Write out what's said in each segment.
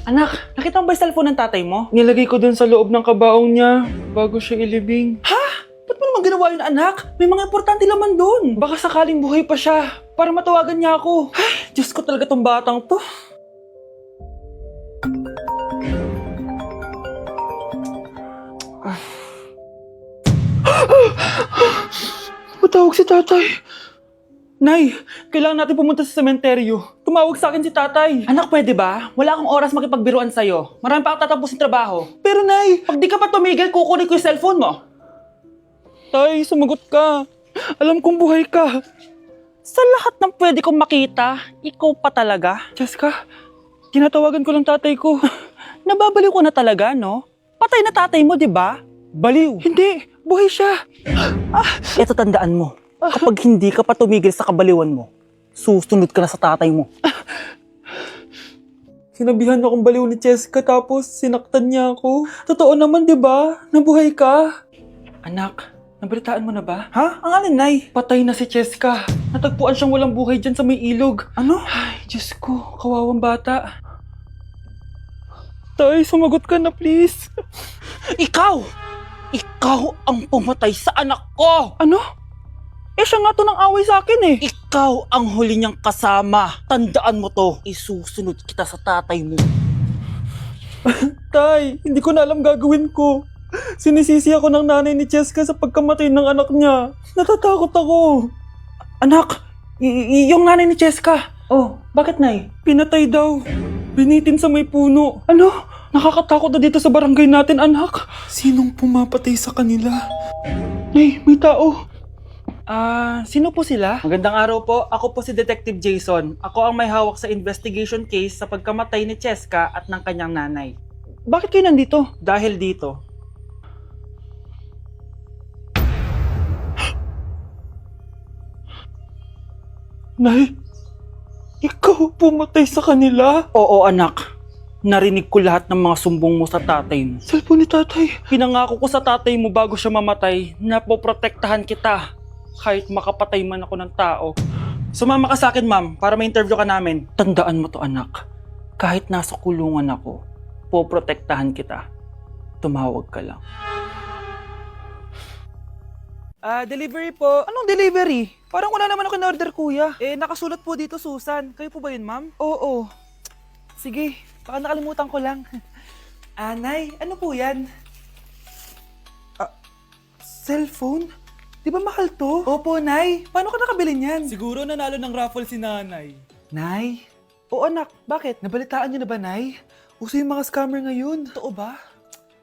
Anak, nakita mo ba yung cellphone ng tatay mo? Nilagay ko dun sa loob ng kabaong niya bago siya ilibing. Ha? Ba't mo naman ginawa yun, anak? May mga importante laman dun. Baka sakaling buhay pa siya para matawagan niya ako. Ay, Diyos ko talaga tong batang to. Matawag si tatay. Nay, kailangan natin pumunta sa sementeryo. Tumawag sa akin si tatay. Anak, pwede ba? Wala akong oras makipagbiruan sa'yo. Marami pa akong tatapusin trabaho. Pero Nay, pag di ka pa tumigil, kukunin ko yung cellphone mo. Tay, sumagot ka. Alam kong buhay ka. Sa lahat ng pwede kong makita, ikaw pa talaga. Jessica, tinatawagan ko lang tatay ko. Nababaliw ko na talaga, no? Patay na tatay mo, di ba? Baliw. Hindi, buhay siya. Ito tandaan mo. Kapag hindi ka pa tumigil sa kabaliwan mo, susunod ka na sa tatay mo. Sinabihan akong baliw ni Jessica tapos sinaktan niya ako. Totoo naman, di ba? Nabuhay ka. Anak, nabalitaan mo na ba? Ha? Ang alin, Nay? Patay na si Jessica. Natagpuan siyang walang buhay dyan sa may ilog. Ano? Ay, Diyos ko, kawawang bata. Tay, sumagot ka na please. Ikaw! Ikaw ang pumatay sa anak ko! Ano? Eh siya nga to ng away sa akin eh. Ikaw ang huli niyang kasama. Tandaan mo to. Isusunod kita sa tatay mo. Tay, hindi ko na alam gagawin ko. Sinisisi ako ng nanay ni Jessica sa pagkamatay ng anak niya. Natatakot ako. Anak, yung nanay ni Jessica. Oh, bakit Nay? Pinatay daw. Binitin sa may puno. Ano? Nakakatakot na dito sa barangay natin, anak. Sinong pumapatay sa kanila? Nay, may tao. Sino po sila? Magandang araw po. Ako po si Detective Jason. Ako ang may hawak sa investigation case sa pagkamatay ni Jessica at ng kanyang nanay. Bakit kayo nandito? Dahil dito. Nay, ikaw pumatay sa kanila? Oo anak. Narinig ko lahat ng mga sumbong mo sa tatay mo. Cellphone ni tatay. Pinangako ko sa tatay mo bago siya mamatay na poprotektahan kita. Kahit makapatay man ako ng tao. Sumama ka sa akin, ma'am, para ma-interview ka namin. Tandaan mo to, anak. Kahit nasa kulungan ako, poprotektahan kita. Tumawag ka lang. Delivery po. Anong delivery? Parang wala naman ako in-order, kuya. Nakasulat po dito, Susan. Kayo po ba yun, ma'am? Oo. Sige, baka nakalimutan ko lang. Nay, ano po yan? Cellphone? Di ba mahal to? Opo, Nay. Paano ka nakabili niyan? Siguro nanalo ng raffle si nanay. Nay? Oo, anak. Bakit? Nabalitaan niyo na ba, Nay? Uso yung mga scammer ngayon. Totoo ba?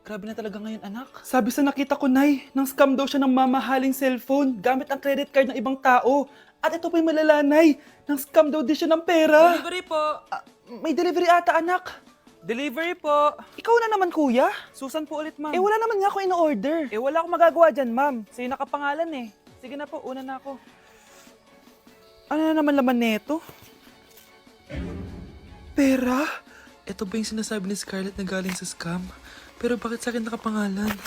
Grabe na talaga ngayon, anak. Sabi sa nakita ko, Nay, nang scam daw siya ng mamahaling cellphone gamit ang credit card ng ibang tao. At ito pa yung malala, Nay. Nang scam daw din siya ng pera. Delivery po! May delivery ata, anak. Delivery po! Ikaw na naman, kuya. Susan po ulit, ma'am. Wala naman nga ako in-order. Wala akong magagawa dyan, ma'am. Sa'yo nakapangalan eh. Sige na po, una na ako. Ano na naman laman neto? Pera? Ito ba yung sinasabi ni Scarlett na galing sa scam? Pero bakit sa akin nakapangalan?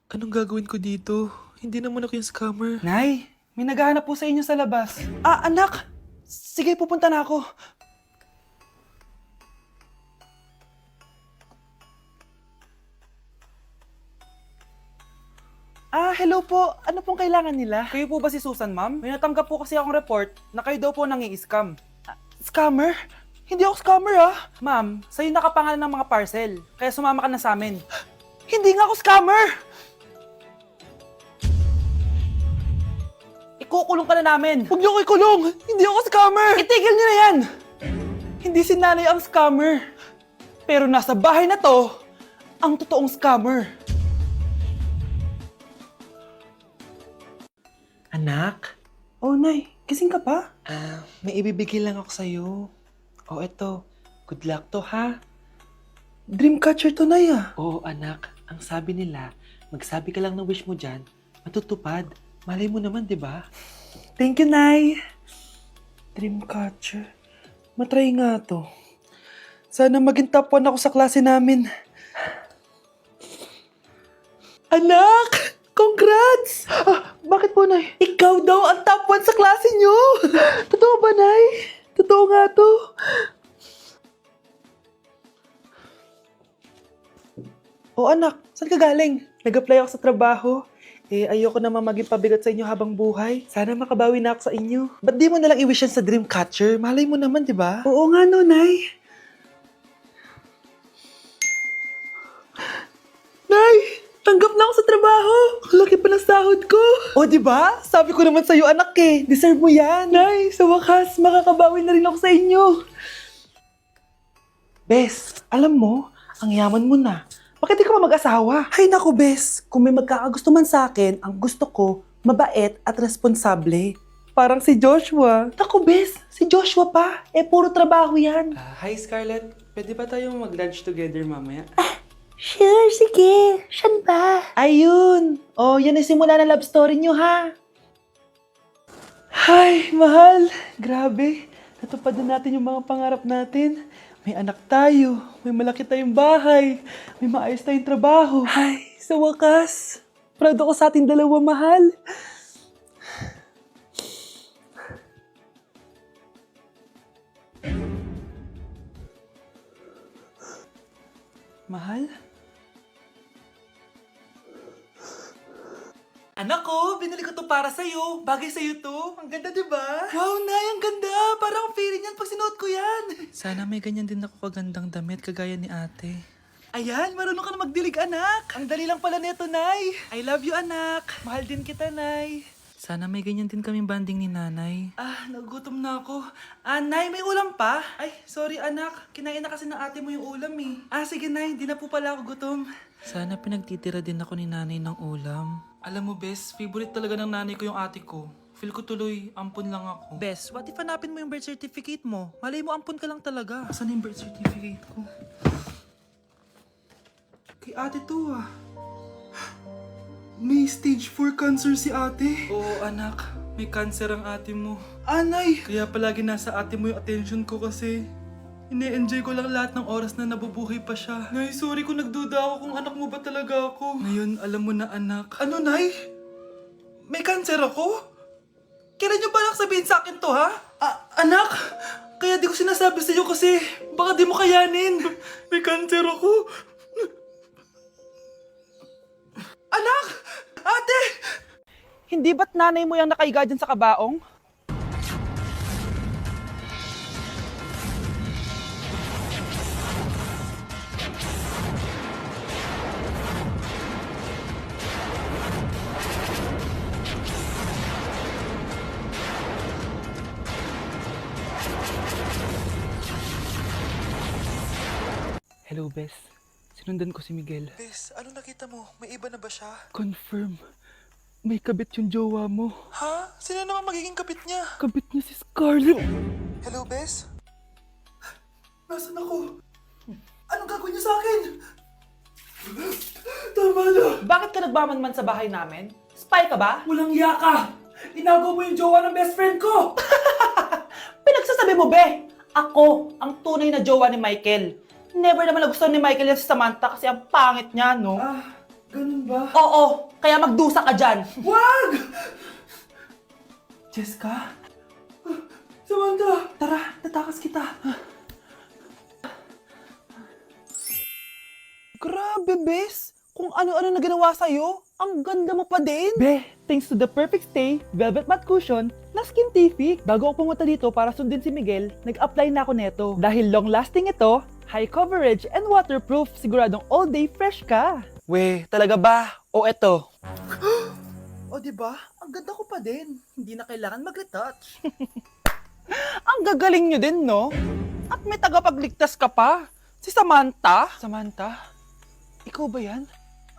Anong gagawin ko dito? Hindi naman ako yung scammer. Nay, may naghahanap po sa inyo sa labas. Anak! Sige, pupunta na ako. Hello po. Ano pong kailangan nila? Kayo po ba si Susan, ma'am? May natanggap po kasi akong report na kayo daw po nangi-scam. Scammer? Hindi ako scammer, Ma'am, sa'yo nakapangalan ng mga parcel. Kaya sumama ka na sa amin. Hindi nga ako scammer! Ikukulong ka na namin. Huwag niyo ko ikulong! Hindi ako scammer! Itigil niyo na yan! Hindi si nanay ang scammer. Pero nasa bahay na to, ang totoong scammer. Anak? Oh, Nay. Gising ka pa? May ibibigay lang ako sa'yo. Eto. Good luck to, ha? Dreamcatcher to, Nay, Oo, anak. Ang sabi nila, magsabi ka lang ng wish mo dyan, matutupad. Malay mo naman, di ba? Thank you, Nay. Dreamcatcher. Matry nga to. Sana maging top 1 ako sa klase namin. Anak! Congrats! Bakit po, Nay? Ikaw daw ang top 1 sa klase niyo! Totoo ba, Nay? Totoo nga to. O anak, saan ka galing? Nag-apply ako sa trabaho. Ayoko naman maging pabigat sa inyo habang buhay. Sana makabawi na ako sa inyo. Ba't di mo nalang i-wish yan sa Dreamcatcher? Malay mo naman, di ba? Oo nga no, Nay. Nay! Tanggap na ako sa trabaho! Ang laki pa ng sahod ko! O, di ba? Sabi ko naman sa'yo, anak eh. Deserve mo yan. Nay, sa wakas, makakabawi na rin ako sa inyo. Bes, alam mo, ang yaman mo na. Bakit di ka pa mag-asawa? Ay naku, Bes. Kung may magkakagusto man sa akin, ang gusto ko, mabait at responsable. Parang si Joshua. Naku, Bes, si Joshua pa. Puro trabaho yan. Hi Scarlett, pwede ba tayong mag-lunch together mamaya? Sure, sige. Saan ba? Ayun. Oh, yan ang simula ng love story nyo, ha? Ay, mahal. Grabe. Natupad na natin yung mga pangarap natin. May anak tayo. May malaki tayong bahay. May maayos tayong trabaho. Ay, sa wakas. Proud ako sa ating dalawa, mahal. Mahal? Anak ko, binili ko to para sa'yo. Bagay sa'yo to. Ang ganda, di ba? Wow, Nay, ang ganda. Parang ang feeling yan pag sinuot ko yan. Sana may ganyan din ako kagandang damit kagaya ni ate. Ayan, marunong ka na magdilig, anak. Ang dali lang pala nito, Nay. I love you, anak. Mahal din kita, Nay. Sana may ganyan din kaming banding ni nanay. Nagutom na ako. Nay, may ulam pa? Ay, sorry, anak. Kinain na kasi ng ate mo yung ulam, eh. Sige, Nay. Di na po pala ako gutom. Sana pinagtitira din ako ni nanay ng ulam. Alam mo, Bes, favorite talaga ng nanay ko yung ate ko. Feel ko tuloy, ampun lang ako. Bes, what if hanapin mo yung birth certificate mo? Malay mo ampun ka lang talaga. Asan yung birth certificate ko? Kay ate to, ah. May stage 4 cancer si ate. Oo, anak. May cancer ang ate mo. Anay! Kaya palagi nasa ate mo yung attention ko kasi ine-enjoy ko lang lahat ng oras na nabubuhay pa siya. Nay, sorry kung nagduda ako kung anak mo ba talaga ako. Ngayon, alam mo na, anak. Ano, Nay? May cancer ako? Kailan niyo balak sabihin sa akin to, ha? Anak! Kaya di ko sinasabi sa'yo kasi baka di mo kayanin. May cancer ako. Anak! Ate! Hindi ba't nanay mo yung nakaiga dyan sa kabaong? Hello, Bes. Sinundan ko si Miguel. Bes, ano nakita mo? May iba na ba siya? Confirm. May kabit yung jowa mo. Ha? Sino naman magiging kapit niya? Kabit niya si Scarlett. Hello, Bes? Nasaan ako? Anong gagawin niyo sa akin? Tama na! Bakit ka nagmamanman sa bahay namin? Spy ka ba? Walang yaka! Inagaw mo yung jowa ng best friend ko! Pinagsasabi mo, be! Ako, ang tunay na jowa ni Michael. Never naman nagustuhan ni Michael yan si Samantha kasi ang pangit niya, no? Ganun ba? Oo, kaya magdusa ka dyan. Wag! Jessica? Samantha! Tara, tatakas kita. Grabe, Bes! Kung ano-ano na ginawa sa'yo, ang ganda mo pa din. Be, thanks to the perfect stay, velvet matte cushion, na Skintific. Bago ako pumunta dito para sundin si Miguel, nag-apply na ako neto. Dahil long-lasting ito, high coverage and waterproof, siguradong all day fresh ka. We, talaga ba? O eto? O diba? Ang ganda ko pa din. Hindi na kailangan mag-retouch. Ang gagaling nyo din, no? At may tagapagligtas ka pa. Si Samantha. Samantha? Ikaw ba yan?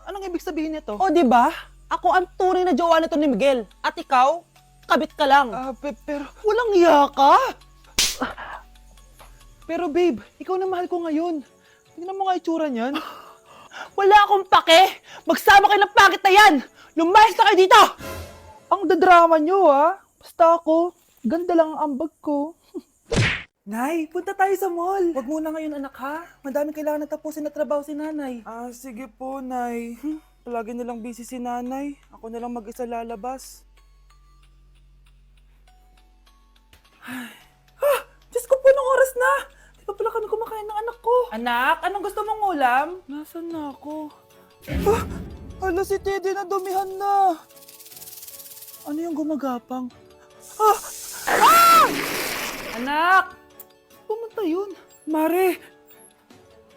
Anong ibig sabihin nito? O diba? Ako ang tunay na jowa nito ni Miguel. At ikaw, kabit ka lang. Pero walang iya ka. Pero babe, ikaw na mahal ko ngayon. Tingnan mo nga itsura niyan. Wala akong pake! Magsama kayo ng pangit na yan! Lumayas na kayo dito! Ang dadrama nyo, ha? Basta ako, ganda lang ang ambag ko. Nay, punta tayo sa mall. Wag muna ngayon, anak, ha? Madami kailangan na tapusin na trabaho si nanay. Sige po, Nay. Palagi nilang busy si nanay. Ako na lang mag-isa lalabas. Diyos ko po, anong oras na? Di pa pala kami kumakain ng anak ko. Anak, anong gusto mong ulam? Nasaan na ako? Hala, si Teddy na dumihan na. Ano yung gumagapang? Ah! Anak! Pumunta yun. Mare,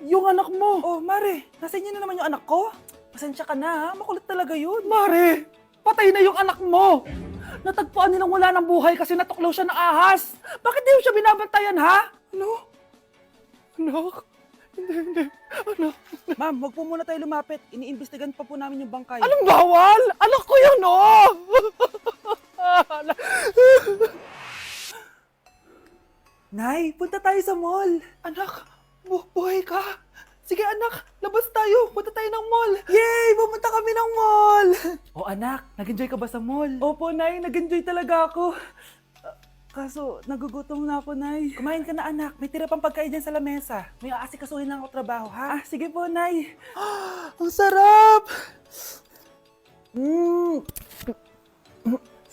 yung anak mo. Oh, Mare, nasa inyo na naman yung anak ko? Pasensya ka na, ha? Makulit talaga yun. Mare, patay na yung anak mo. Natagpuan nilang wala ng buhay kasi natuklaw siya ng ahas. Bakit di mo siya binabantayan, ha? Ano? Anak? Hindi. Anak. Ma'am, wag po muna tayo lumapit. Iniimbestigan pa po namin yung bangkay. Anong bawal? Anak ko yun, oh! Nay, punta tayo sa mall. Anak, buhay ka. Sige anak, labas tayo. Punta tayo ng mall. Yay! Pumunta kami ng mall. Oh anak, nag-enjoy ka ba sa mall? Opo, Nay. Nag-enjoy talaga ako. Kaso, nagugutom na ako, Nay. Kumain ka na, anak. May tira pang pagkain dyan sa lamesa. May aasikasuhin lang ako trabaho, ha? Sige po, Nay. Ang sarap!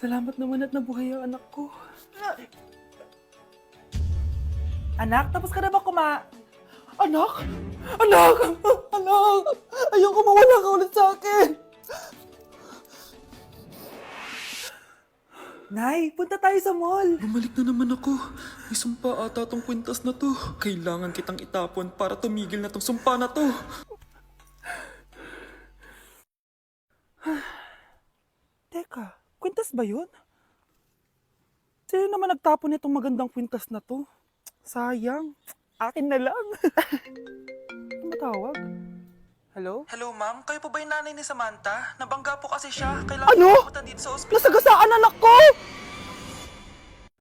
Salamat naman at nabuhay ang anak ko. Anak, tapos ka na ba Anak! Anak! Anak! Ayoko mawala ka ulit sa akin! Nay, punta tayo sa mall. Bumalik na naman ako. May sumpa ata tong kwintas na to. Kailangan kitang itapon para tumigil na tong sumpa na to. Teka, kwintas ba yun? Sino naman nagtapon nitong magandang kwintas na to? Sayang. Akin na lang. Ano matawag? Hello? Hello ma'am, kayo po ba yung nanay ni Samantha? Nabangga po kasi siya. Kailangan Ano? pumunta dito sa ospital. Nasagasaan anak ko!